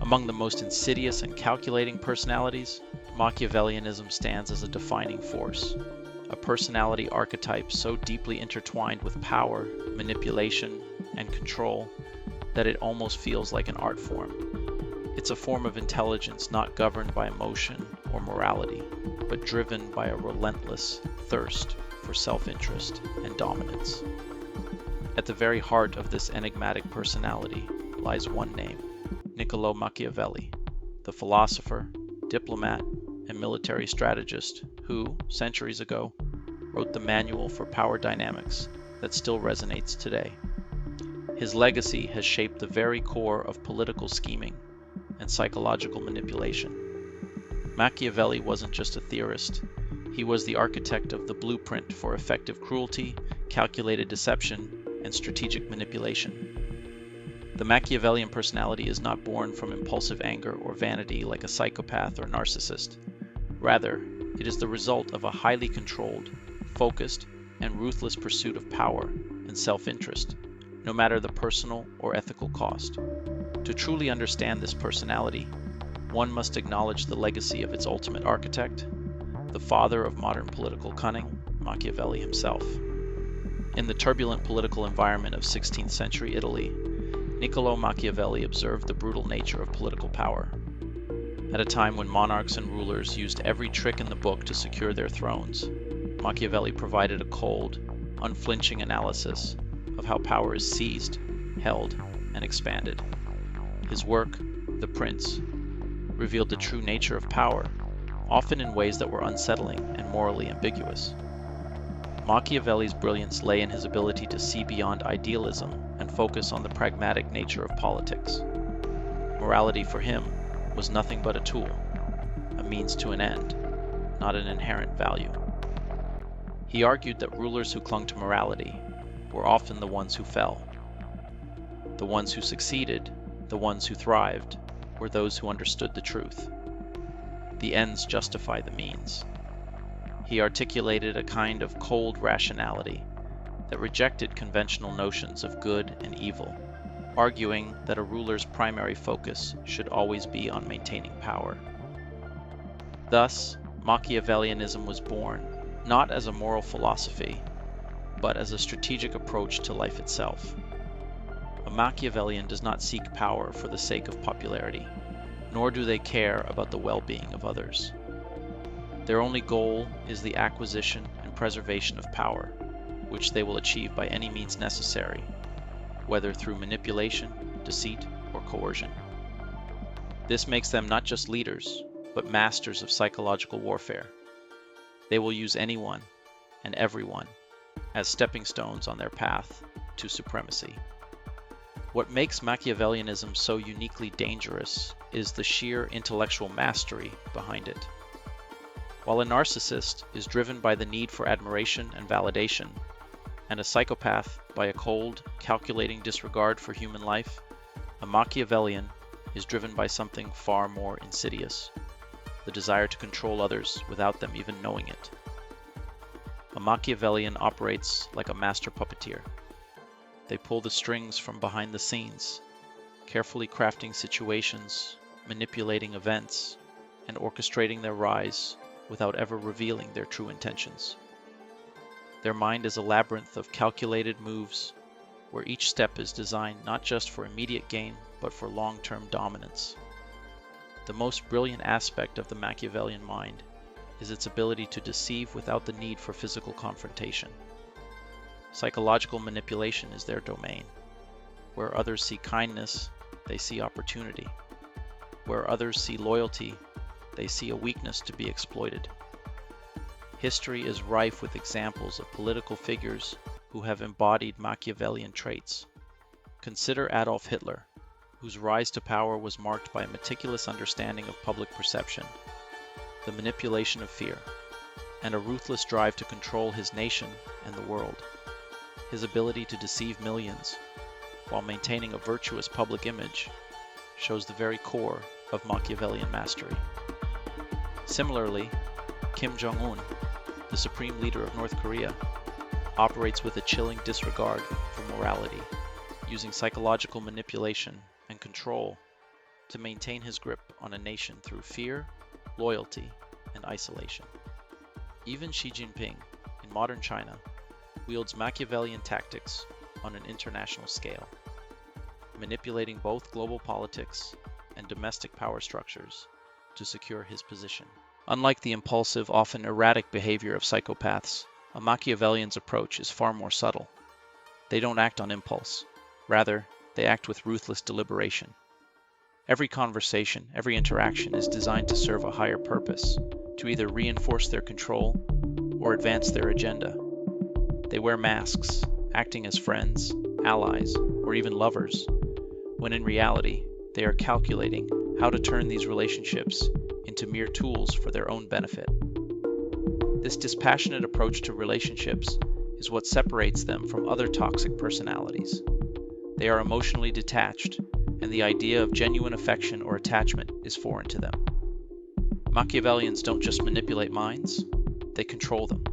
Among the most insidious and calculating personalities, Machiavellianism stands as a defining force, a personality archetype so deeply intertwined with power, manipulation, and control that it almost feels like an art form. It's a form of intelligence not governed by emotion or morality, but driven by a relentless thirst for self-interest and dominance. At the very heart of this enigmatic personality lies one name, Niccolo Machiavelli, the philosopher, diplomat, and military strategist who, centuries ago, wrote the manual for power dynamics that still resonates today. His legacy has shaped the very core of political scheming and psychological manipulation. Machiavelli wasn't just a theorist, he was the architect of the blueprint for effective cruelty, calculated deception, and strategic manipulation. The Machiavellian personality is not born from impulsive anger or vanity like a psychopath or narcissist. Rather, it is the result of a highly controlled, focused, and ruthless pursuit of power and self-interest, no matter the personal or ethical cost. To truly understand this personality, one must acknowledge the legacy of its ultimate architect, the father of modern political cunning, Machiavelli himself. In the turbulent political environment of 16th century Italy, Niccolo Machiavelli observed the brutal nature of political power. At a time when monarchs and rulers used every trick in the book to secure their thrones, Machiavelli provided a cold, unflinching analysis of how power is seized, held, and expanded. His work, The Prince, revealed the true nature of power, often in ways that were unsettling and morally ambiguous. Machiavelli's brilliance lay in his ability to see beyond idealism and focus on the pragmatic nature of politics. Morality for him was nothing but a tool, a means to an end, not an inherent value. He argued that rulers who clung to morality were often the ones who fell. The ones who succeeded, the ones who thrived, were those who understood the truth. The ends justify the means. He articulated a kind of cold rationality that rejected conventional notions of good and evil, arguing that a ruler's primary focus should always be on maintaining power. Thus, Machiavellianism was born not as a moral philosophy, but as a strategic approach to life itself. A Machiavellian does not seek power for the sake of popularity, nor do they care about the well-being of others. Their only goal is the acquisition and preservation of power, which they will achieve by any means necessary, whether through manipulation, deceit, or coercion. This makes them not just leaders, but masters of psychological warfare. They will use anyone and everyone as stepping stones on their path to supremacy. What makes Machiavellianism so uniquely dangerous is the sheer intellectual mastery behind it. While a narcissist is driven by the need for admiration and validation, and a psychopath by a cold, calculating disregard for human life, a Machiavellian is driven by something far more insidious, the desire to control others without them even knowing it. A Machiavellian operates like a master puppeteer. They pull the strings from behind the scenes, carefully crafting situations, manipulating events, and orchestrating their rise without ever revealing their true intentions. Their mind is a labyrinth of calculated moves, where each step is designed not just for immediate gain, but for long-term dominance. The most brilliant aspect of the Machiavellian mind is its ability to deceive without the need for physical confrontation. Psychological manipulation is their domain. Where others see kindness, they see opportunity. Where others see loyalty, they see a weakness to be exploited. History is rife with examples of political figures who have embodied Machiavellian traits. Consider Adolf Hitler, whose rise to power was marked by a meticulous understanding of public perception, the manipulation of fear, and a ruthless drive to control his nation and the world. His ability to deceive millions, while maintaining a virtuous public image, shows the very core of Machiavellian mastery. Similarly, Kim Jong-un, the supreme leader of North Korea, operates with a chilling disregard for morality, using psychological manipulation and control to maintain his grip on a nation through fear, loyalty, and isolation. Even Xi Jinping, in modern China, wields Machiavellian tactics on an international scale, manipulating both global politics and domestic power structures to secure his position. Unlike the impulsive, often erratic behavior of psychopaths, a Machiavellian's approach is far more subtle. They don't act on impulse. Rather, they act with ruthless deliberation. Every conversation, every interaction is designed to serve a higher purpose, to either reinforce their control or advance their agenda. They wear masks, acting as friends, allies, or even lovers, when in reality, they are calculating how to turn these relationships into mere tools for their own benefit. This dispassionate approach to relationships is what separates them from other toxic personalities. They are emotionally detached, and the idea of genuine affection or attachment is foreign to them. Machiavellians don't just manipulate minds, they control them.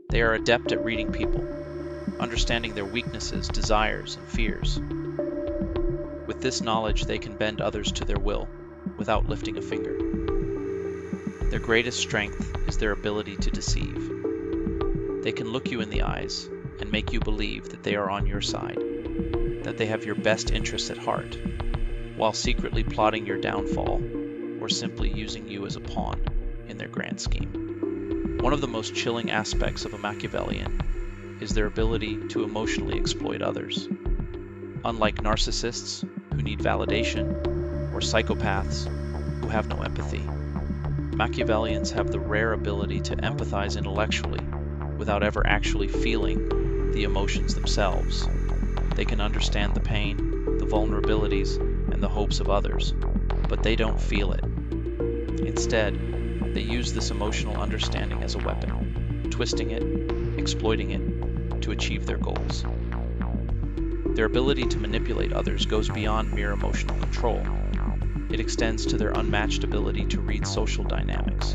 They are adept at reading people, understanding their weaknesses, desires, and fears. With this knowledge, they can bend others to their will without lifting a finger. Their greatest strength is their ability to deceive. They can look you in the eyes and make you believe that they are on your side, that they have your best interests at heart, while secretly plotting your downfall or simply using you as a pawn in their grand scheme. One of the most chilling aspects of a Machiavellian is their ability to emotionally exploit others. Unlike narcissists who need validation, or psychopaths who have no empathy, Machiavellians have the rare ability to empathize intellectually without ever actually feeling the emotions themselves. They can understand the pain, the vulnerabilities, and the hopes of others, but they don't feel it. Instead, they use this emotional understanding as a weapon, twisting it, exploiting it, to achieve their goals. Their ability to manipulate others goes beyond mere emotional control. It extends to their unmatched ability to read social dynamics.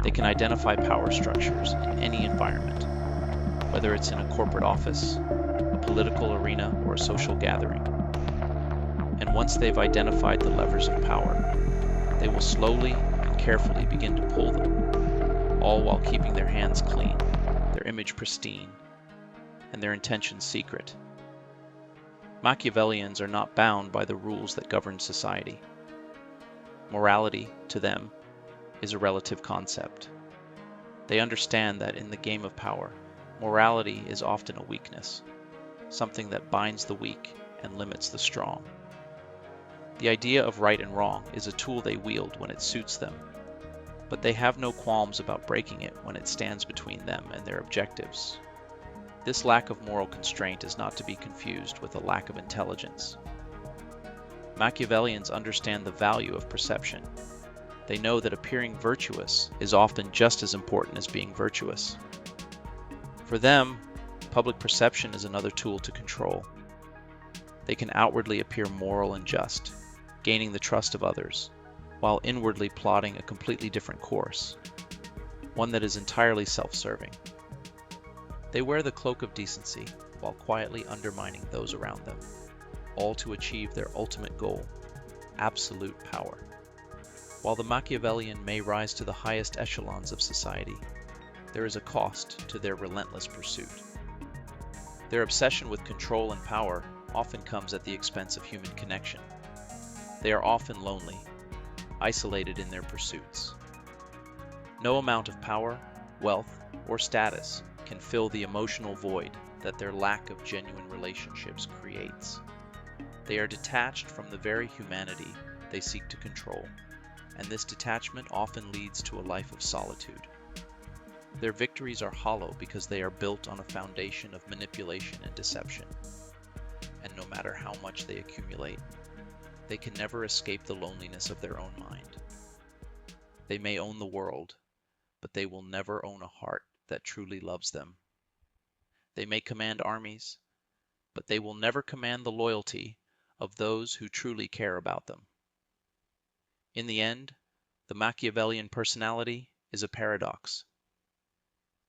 They can identify power structures in any environment, whether it's in a corporate office, a political arena, or a social gathering. And once they've identified the levers of power, they will slowly and carefully begin to pull them, all while keeping their hands clean, their image pristine, and their intentions secret. Machiavellians are not bound by the rules that govern society. Morality, to them, is a relative concept. They understand that in the game of power, morality is often a weakness, something that binds the weak and limits the strong. The idea of right and wrong is a tool they wield when it suits them, but they have no qualms about breaking it when it stands between them and their objectives. This lack of moral constraint is not to be confused with a lack of intelligence. Machiavellians understand the value of perception. They know that appearing virtuous is often just as important as being virtuous. For them, public perception is another tool to control. They can outwardly appear moral and just, gaining the trust of others, while inwardly plotting a completely different course, one that is entirely self-serving. They wear the cloak of decency while quietly undermining those around them, all to achieve their ultimate goal, absolute power. While the Machiavellian may rise to the highest echelons of society, there is a cost to their relentless pursuit. Their obsession with control and power often comes at the expense of human connection. They are often lonely, isolated in their pursuits. No amount of power, wealth, or status can fill the emotional void that their lack of genuine relationships creates. They are detached from the very humanity they seek to control, and this detachment often leads to a life of solitude. Their victories are hollow because they are built on a foundation of manipulation and deception, and no matter how much they accumulate, they can never escape the loneliness of their own mind. They may own the world, but they will never own a heart that truly loves them. They may command armies, but they will never command the loyalty of those who truly care about them. In the end, the Machiavellian personality is a paradox.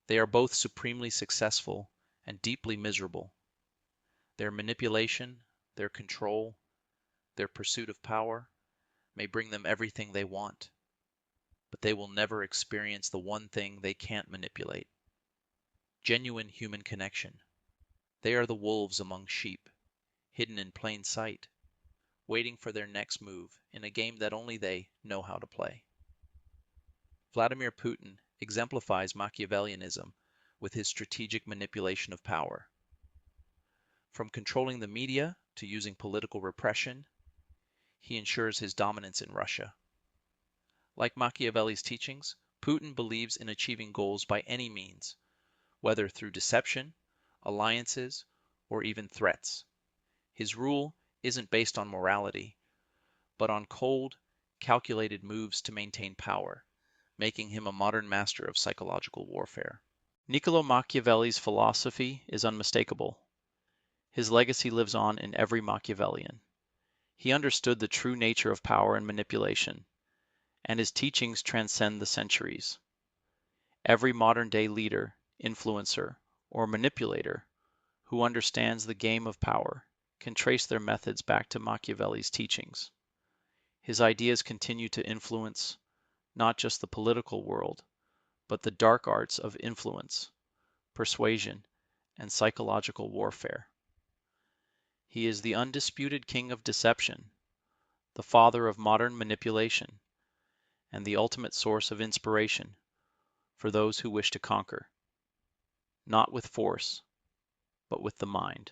They are both supremely successful and deeply miserable. Their manipulation, their control, Their pursuit of power may bring them everything they want, but they will never experience the one thing they can't manipulate: genuine human connection. They are the wolves among sheep, hidden in plain sight, waiting for their next move in a game that only they know how to play. Vladimir Putin exemplifies Machiavellianism with his strategic manipulation of power. From controlling the media to using political repression, he ensures his dominance in Russia. Like Machiavelli's teachings, Putin believes in achieving goals by any means, whether through deception, alliances, or even threats. His rule isn't based on morality, but on cold, calculated moves to maintain power, making him a modern master of psychological warfare. Niccolo Machiavelli's philosophy is unmistakable. His legacy lives on in every Machiavellian. He understood the true nature of power and manipulation, and his teachings transcend the centuries. Every modern-day leader, influencer, or manipulator who understands the game of power can trace their methods back to Machiavelli's teachings. His ideas continue to influence not just the political world, but the dark arts of influence, persuasion, and psychological warfare. He is the undisputed king of deception, the father of modern manipulation, and the ultimate source of inspiration for those who wish to conquer, not with force, but with the mind.